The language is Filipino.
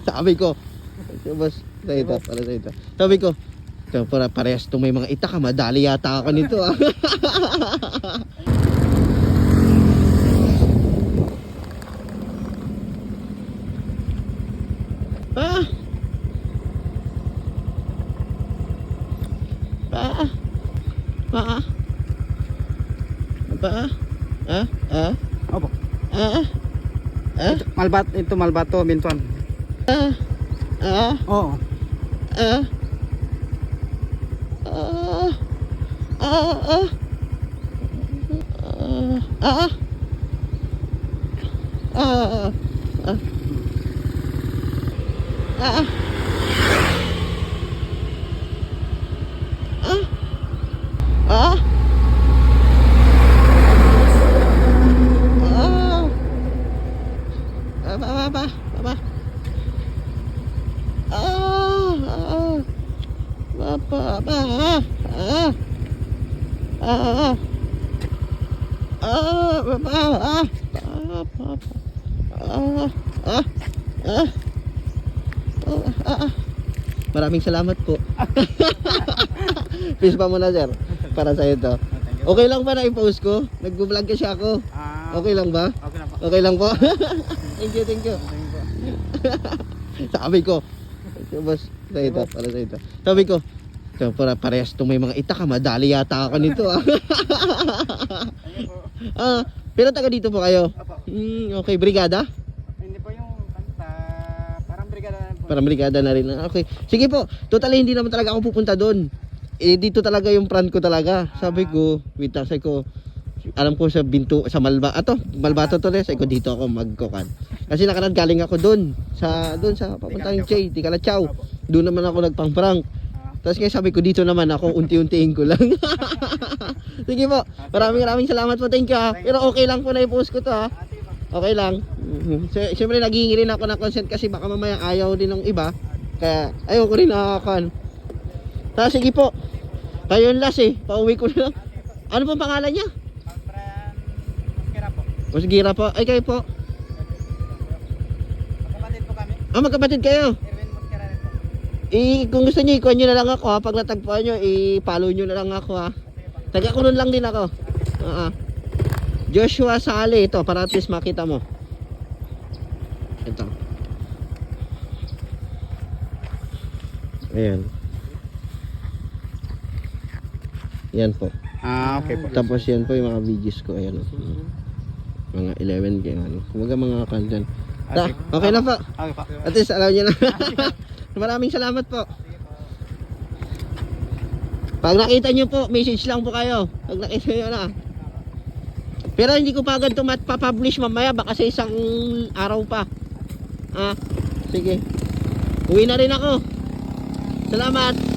Sabi ko, boss, ito, para sa ito. Sabi ko, ito, para parehas itong may mga itak, madali yata ako nito ah. Ah! Ah! Ah! Ah! Ah! Ah! Opo. Ah! Ah! Ito Malbato, Bintuan. Ah! Ah! Oo. Ah! Ah! Ah! Ah! Ah! Ah! Ah! Ah! Ah! Baba. Maraming salamat po. Peace pa muna sir. Para sa ito. Okay lang ba na i-post ko? Nag-vlog kasi ako. Okay lang ba? Okay lang po. Okay lang po. Thank you. Thank you. Sabi ko, boss, ito, para sa ito. Sabi ko, ito, para parehas itong may mga itak, madali yata ako nito ah. Pero taga dito po kayo? Opo. Okay, brigada? Hindi po yung parang brigada na po. Parang brigada na rin. Okay. Sige po, totally hindi naman talaga ako pupunta doon. Dito talaga yung front ko talaga. Sabi ko, wait lang, sabi ko, alam ko sa Malbato to, sabi ko dito ako magkukan. Kasi nakaraan galing ako doon sa papuntang Che, di Kalachaw. Doon naman ako nagpang-prank. Tapos kaya sabi ko dito naman ako unti-untiin ko lang. Sige po. Maraming salamat po. Thank you ha. Pero okay lang po na i-post ko to ha. Okay lang. Siyempre naghihingi rin ako ng consent kasi baka mamaya ayaw din ng iba. Kaya ayaw ko rin nakakan. Sige po. Kayo yung last eh. Pauwi ko na lang. Ano pong pangalan niya? Kira po. Gira po. Ay kayo po. Magkapatid po kami. Magkapatid kayo. Erwin Mosquera rin po. Kung gusto niyo, ikuha nyo na lang ako ha. Pag natagpuan nyo, i-follow nyo na lang ako ha. Taga-Kunon lang din ako. Joshua Sale, ito, para at least makita mo. Ito. Ayan. Yan po. Okay po. Tapos yan po yung mga videos ko. Ayan. Mga 11 kayo. Kumaga mga kanjan. Okay na po. Okay po. At least alam nyo na. Maraming salamat po. Pag nakita nyo po, message lang po kayo. Pag nakita nyo na. Pero hindi ko pa agad ito mapapublish mamaya. Baka sa isang araw pa. Sige. Uwi na rin ako. Salamat.